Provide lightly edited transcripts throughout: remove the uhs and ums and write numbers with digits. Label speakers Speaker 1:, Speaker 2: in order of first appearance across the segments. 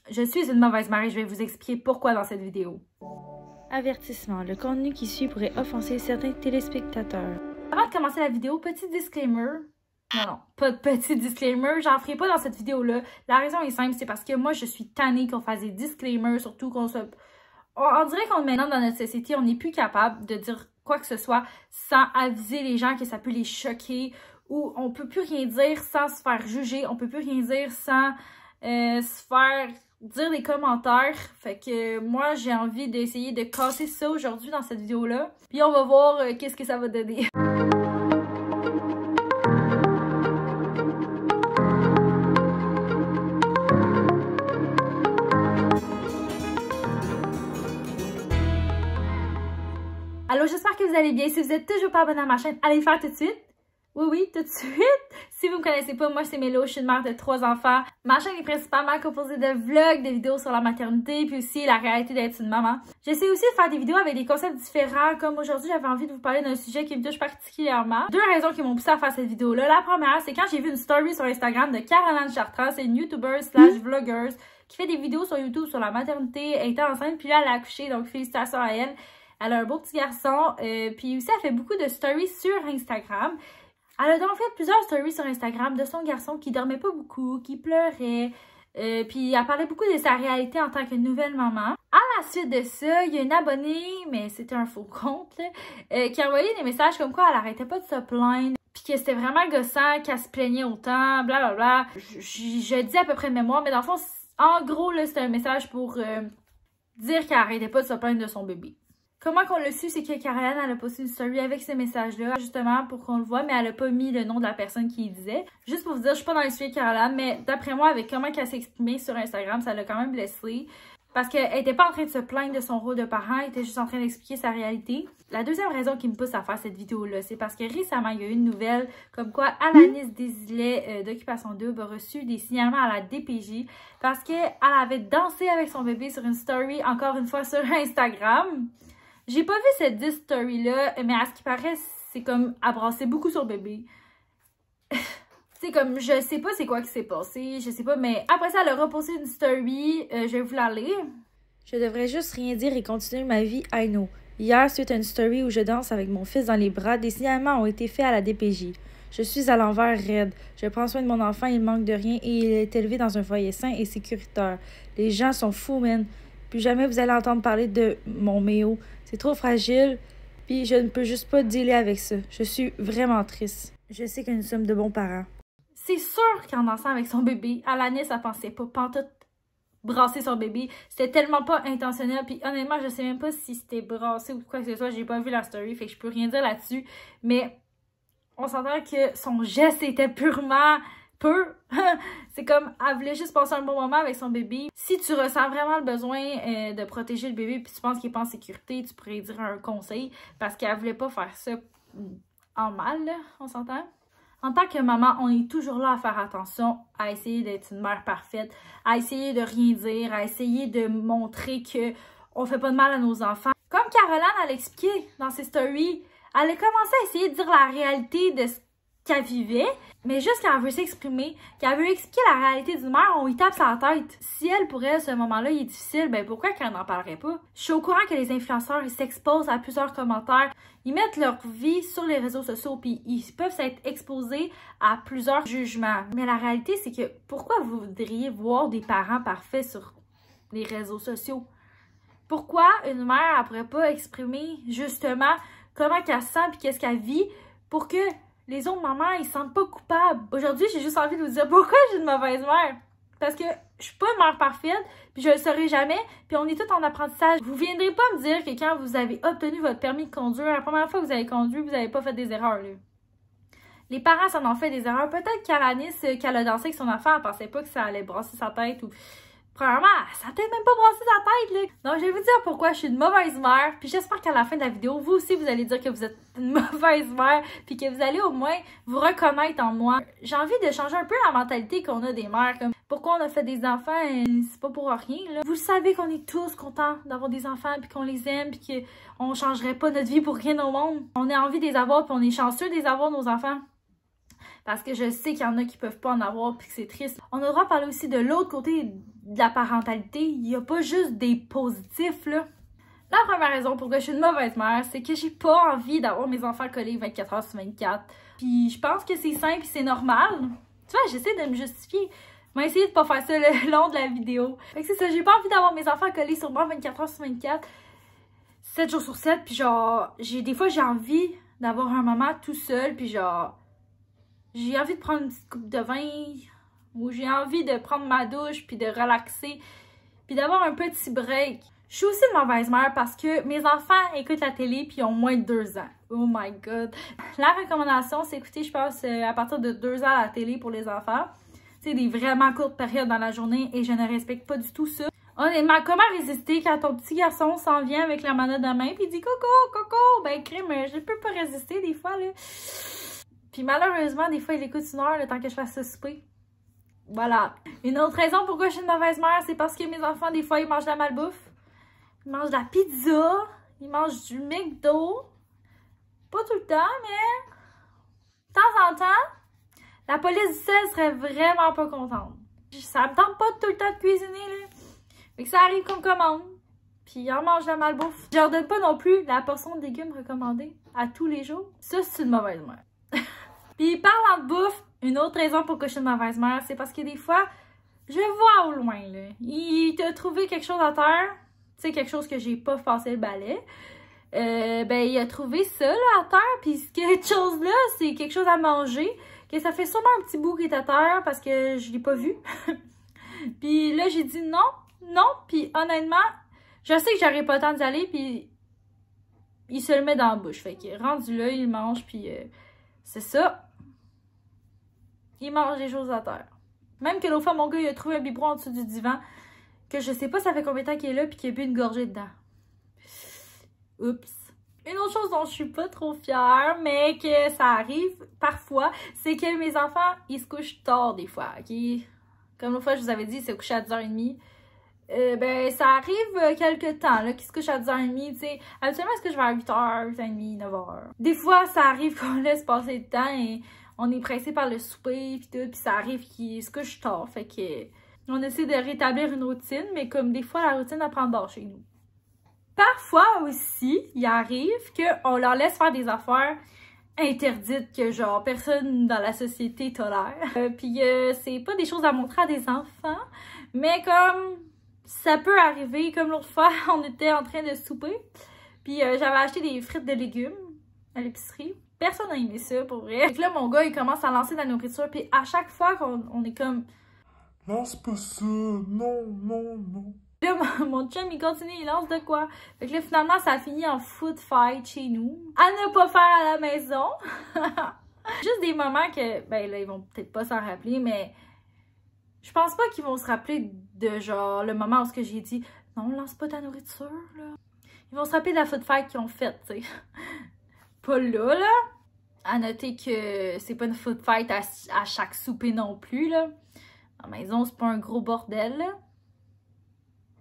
Speaker 1: Je suis une mauvaise mère et je vais vous expliquer pourquoi dans cette vidéo.
Speaker 2: Avertissement, le contenu qui suit pourrait offenser certains téléspectateurs.
Speaker 1: Avant de commencer la vidéo, petit disclaimer. Non, pas de petit disclaimer, j'en ferai pas dans cette vidéo-là. La raison est simple, c'est parce que moi, je suis tannée qu'on fasse des disclaimers, surtout qu'on se... On dirait qu'on maintenant, dans notre société, on n'est plus capable de dire quoi que ce soit sans aviser les gens que ça peut les choquer, ou on peut plus rien dire sans se faire juger, on peut plus rien dire sans se faire dire des commentaires. Fait que moi, j'ai envie d'essayer de casser ça aujourd'hui dans cette vidéo-là. Puis on va voir qu'est-ce que ça va donner. Allô, j'espère que vous allez bien. Si vous êtes toujours pas abonné à ma chaîne, allez le faire tout de suite. Oui, tout de suite. Si vous me connaissez pas, moi c'est Mélo, je suis une mère de 3 enfants. Ma chaîne est principalement composée de vlogs, de vidéos sur la maternité, puis aussi la réalité d'être une maman. J'essaie aussi de faire des vidéos avec des concepts différents, comme aujourd'hui j'avais envie de vous parler d'un sujet qui me touche particulièrement. 2 raisons qui m'ont poussé à faire cette vidéo-là. La première, c'est quand j'ai vu une story sur Instagram de Caroline Chartrand, c'est une YouTuber / vlogger qui fait des vidéos sur YouTube sur la maternité, elle était enceinte, puis là elle a accouché, donc félicitations à elle. Elle a un beau petit garçon, puis aussi elle fait beaucoup de stories sur Instagram. Elle a donc fait plusieurs stories sur Instagram de son garçon qui dormait pas beaucoup, qui pleurait, puis elle parlait beaucoup de sa réalité en tant que nouvelle maman. À la suite de ça, il y a une abonnée, mais c'était un faux compte, là, qui a envoyé des messages comme quoi elle arrêtait pas de se plaindre, puis que c'était vraiment gossant, qu'elle se plaignait autant, blablabla. Je dis à peu près de mémoire, mais dans le fond, en gros, là, c'était un message pour dire qu'elle arrêtait pas de se plaindre de son bébé. Comment qu'on l'a su, c'est que Caroline, elle a posté une story avec ces messages-là, justement, pour qu'on le voit, mais elle a pas mis le nom de la personne qui y disait. Juste pour vous dire, je suis pas dans le suivi de Caroline, mais d'après moi, avec comment qu'elle s'est exprimée sur Instagram, ça l'a quand même blessée. Parce qu'elle était pas en train de se plaindre de son rôle de parent, elle était juste en train d'expliquer sa réalité. La deuxième raison qui me pousse à faire cette vidéo-là, c'est parce que récemment, il y a eu une nouvelle comme quoi Alanis Desilets d'Occupation Double a reçu des signalements à la DPJ parce qu'elle avait dansé avec son bébé sur une story, encore une fois, sur Instagram. J'ai pas vu cette story-là, mais à ce qui paraît, c'est comme elle brassait beaucoup sur le bébé. C'est comme, je sais pas c'est quoi qui s'est passé, je sais pas, mais après ça, elle a reposté une story, je vais vous la lire.
Speaker 2: Je devrais juste rien dire et continuer ma vie, I know. Hier, suite à une story où je danse avec mon fils dans les bras, des signalements ont été faits à la DPJ. Je suis à l'envers raide. Je prends soin de mon enfant, il manque de rien et il est élevé dans un foyer sain et sécuritaire. Les gens sont fous, man. Plus jamais vous allez entendre parler de mon Méo. C'est trop fragile, puis je ne peux juste pas dealer avec ça. Je suis vraiment triste. Je sais que nous sommes de bons parents.
Speaker 1: C'est sûr qu'en dansant avec son bébé, Alanis, elle pensait pas pantoute brasser son bébé. C'était tellement pas intentionnel, puis honnêtement, je sais même pas si c'était brassé ou quoi que ce soit. J'ai pas vu la story, fait que je peux rien dire là-dessus. Mais on s'entend que son geste était purement... c'est comme, elle voulait juste passer un bon moment avec son bébé. Si tu ressens vraiment le besoin de protéger le bébé puis tu penses qu'il est pas en sécurité, tu pourrais dire un conseil parce qu'elle voulait pas faire ça en mal, là, on s'entend? En tant que maman, on est toujours là à faire attention, à essayer d'être une mère parfaite, à essayer de rien dire, à essayer de montrer que on fait pas de mal à nos enfants. Comme Caroline, elle expliqué dans ses stories, elle a commencé à essayer de dire la réalité de ce qu'elle vivait, mais juste quand elle veut s'exprimer, quand elle veut expliquer la réalité d'une mère, on lui tape sa tête. Si elle, pour elle, ce moment-là, il est difficile, ben pourquoi qu'elle n'en parlerait pas? Je suis au courant que les influenceurs, ils s'exposent à plusieurs commentaires, ils mettent leur vie sur les réseaux sociaux, puis ils peuvent s'être exposés à plusieurs jugements. Mais la réalité, c'est que pourquoi vous voudriez voir des parents parfaits sur les réseaux sociaux? Pourquoi une mère, elle pourrait pas exprimer justement comment qu'elle se sent puis qu'est-ce qu'elle vit pour que les autres mamans, ils se sentent pas coupables. Aujourd'hui, j'ai juste envie de vous dire pourquoi j'ai une mauvaise mère. Parce que je suis pas une mère parfaite, puis je le serai jamais, puis on est tous en apprentissage. Vous viendrez pas me dire que quand vous avez obtenu votre permis de conduire, la première fois que vous avez conduit, vous avez pas fait des erreurs, là. Les parents, ça en fait des erreurs. Peut-être qu'Alanis, qu'elle a dansé avec son enfant, elle pensait pas que ça allait brasser sa tête ou... Premièrement, ça a peut-être même pas brassé sa tête, là. Donc, je vais vous dire pourquoi je suis une mauvaise mère. Puis j'espère qu'à la fin de la vidéo, vous aussi, vous allez dire que vous êtes une mauvaise mère. Puis que vous allez au moins vous reconnaître en moi. J'ai envie de changer un peu la mentalité qu'on a des mères. Comme, pourquoi on a fait des enfants, c'est pas pour rien, là. Vous le savez qu'on est tous contents d'avoir des enfants, puis qu'on les aime, puis qu'on changerait pas notre vie pour rien au monde. On a envie de les avoir, puis on est chanceux de les avoir, nos enfants. parce que je sais qu'il y en a qui peuvent pas en avoir puis que c'est triste. On aura parlé aussi de l'autre côté de la parentalité. Il n'y a pas juste des positifs, là. La première raison pourquoi je suis une mauvaise mère, c'est que j'ai pas envie d'avoir mes enfants collés 24 heures sur 24. Puis je pense que c'est simple et c'est normal. Tu vois, j'essaie de me justifier. Je vais essayer de pas faire ça le long de la vidéo. Fait que c'est ça, j'ai pas envie d'avoir mes enfants collés sur moi 24 heures sur 24. 7 jours sur 7, puis genre, des fois j'ai envie d'avoir un moment tout seul, puis genre, j'ai envie de prendre une petite coupe de vin, ou j'ai envie de prendre ma douche, puis de relaxer, puis d'avoir un petit break. Je suis aussi une mauvaise mère parce que mes enfants écoutent la télé puis ils ont moins de 2 ans. Oh my god. La recommandation, c'est écouter, je pense, à partir de 2 ans la télé pour les enfants. C'est des vraiment courtes périodes dans la journée et je ne respecte pas du tout ça. Honnêtement, comment résister quand ton petit garçon s'en vient avec la manette de main puis il dit coco, coco? Ben crime, je peux pas résister des fois, là. Puis malheureusement, des fois, il écoute 1 heure le temps que je fasse ce souper. Voilà. Une autre raison pourquoi je suis une mauvaise mère, c'est parce que mes enfants, des fois, ils mangent de la malbouffe. Ils mangent de la pizza, ils mangent du McDo. Pas tout le temps, mais de temps en temps, la police du sel serait vraiment pas contente. Ça me tente pas tout le temps de cuisiner, là. Fait que ça arrive qu'on commande. Puis ils en mangent de la malbouffe. Je leur donne pas non plus la portion de légumes recommandée à tous les jours. Ça, c'est une mauvaise mère. Puis parlant de bouffe, une autre raison pourquoi je suis une mauvaise mère, c'est parce que des fois, je vois au loin, là. Il t'a trouvé quelque chose à terre. Tu sais, quelque chose que j'ai pas passé le balai. Ben, il a trouvé ça, là, à terre. Puis quelque chose-là, c'est quelque chose à manger. Que ça fait sûrement un petit bout qui est à terre parce que je l'ai pas vu. Puis là, j'ai dit non, non. Puis honnêtement, je sais que j'aurais pas le temps d'y aller. Puis il se le met dans la bouche. Fait que rendu là, il mange. Puis c'est ça. Il mange des choses à terre. Même que l'autre fois, mon gars, il a trouvé un biberon en dessous du divan. Que je sais pas ça fait combien de temps qu'il est là puis qu'il a bu une gorgée dedans. Oups. Une autre chose dont je suis pas trop fière, mais que ça arrive parfois, c'est que mes enfants, ils se couchent tard des fois, ok? Comme l'autre fois, je vous avais dit, ils se couchent à 10h30. Ben, ça arrive quelques temps, là, qu'ils se couchent à 10h30, tu sais. Habituellement, est-ce que je vais à 8h, 8h30, 9h? Des fois, ça arrive qu'on laisse passer le temps et on est pressé par le souper pis tout, pis ça arrive qu'ils se couchent tard, fait que... On essaie de rétablir une routine, mais comme des fois, la routine, elle prend de bord chez nous. Parfois aussi, il arrive qu'on leur laisse faire des affaires interdites que, genre, personne dans la société tolère. Puis c'est pas des choses à montrer à des enfants, mais comme ça peut arriver, comme l'autre fois, on était en train de souper, puis j'avais acheté des frites de légumes à l'épicerie. Personne n'a aimé ça, pour vrai. Donc là, mon gars, il commence à lancer de la nourriture, puis à chaque fois qu'on est comme...
Speaker 3: Lance pas ça, non, non, non.
Speaker 1: Là, mon chum, il continue, il lance de quoi? Fait que là, finalement, ça a fini en food fight chez nous. À ne pas faire à la maison. Juste des moments que, ben là, ils vont peut-être pas s'en rappeler, mais je pense pas qu'ils vont se rappeler de genre le moment où j'ai dit non, lance pas ta nourriture, là. Ils vont se rappeler de la food fight qu'ils ont faite, tu sais. Pas là, là. À noter que c'est pas une food fight à chaque souper non plus, là. À la maison, c'est pas un gros bordel, là.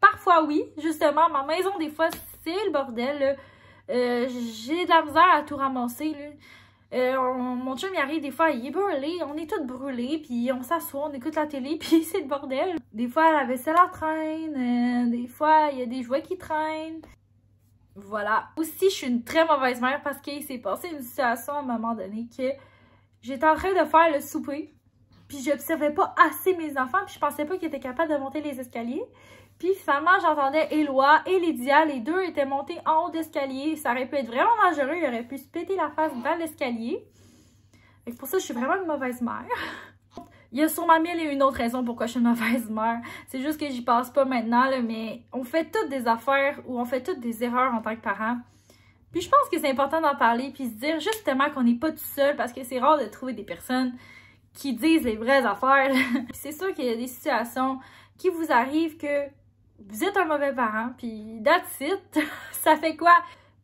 Speaker 1: Parfois, oui. Justement, ma maison, des fois, c'est le bordel, là. J'ai de la misère à tout ramasser, là. Mon chum, il arrive, des fois, il est brûlé. On est tous brûlés, puis on s'assoit, on écoute la télé, puis c'est le bordel. Des fois, la vaisselle en traîne. Des fois, il y a des jouets qui traînent. Voilà. Aussi, je suis une très mauvaise mère parce qu'il s'est passé une situation à un moment donné que j'étais en train de faire le souper. Puis j'observais pas assez mes enfants, puis je pensais pas qu'ils étaient capables de monter les escaliers. Puis finalement, j'entendais Éloi et Lydia, les deux étaient montés en haut d'escalier. Ça aurait pu être vraiment dangereux, ils auraient pu se péter la face dans l'escalier. Et pour ça, je suis vraiment une mauvaise mère. Il y a sûrement 1001 autres raisons pourquoi je suis une mauvaise mère. C'est juste que j'y passe pas maintenant, là, mais on fait toutes des affaires ou on fait toutes des erreurs en tant que parents. Puis je pense que c'est important d'en parler, puis se dire justement qu'on n'est pas tout seul, parce que c'est rare de trouver des personnes qui disent les vraies affaires. C'est sûr qu'il y a des situations qui vous arrivent que vous êtes un mauvais parent, puis that's it. Ça fait quoi?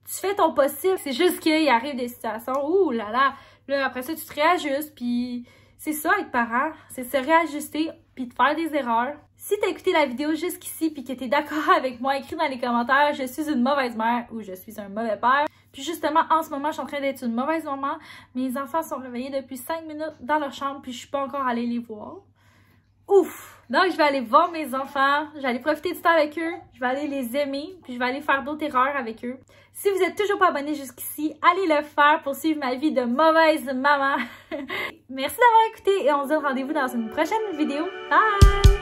Speaker 1: Tu fais ton possible. C'est juste qu'il arrive des situations, ouh là là, là après ça tu te réajustes, puis c'est ça être parent, c'est se réajuster, puis de faire des erreurs. Si t'as écouté la vidéo jusqu'ici, puis que t'es d'accord avec moi, écris dans les commentaires, je suis une mauvaise mère ou je suis un mauvais père. Puis Puis justement, en ce moment, je suis en train d'être une mauvaise maman. Mes enfants sont réveillés depuis 5 minutes dans leur chambre, puis je suis pas encore allée les voir. Ouf! Donc, je vais aller voir mes enfants, je vais aller profiter du temps avec eux, je vais aller les aimer, puis je vais aller faire d'autres erreurs avec eux. Si vous êtes toujours pas abonné jusqu'ici, allez le faire pour suivre ma vie de mauvaise maman. Merci d'avoir écouté et on se donne rendez-vous dans une prochaine vidéo. Bye!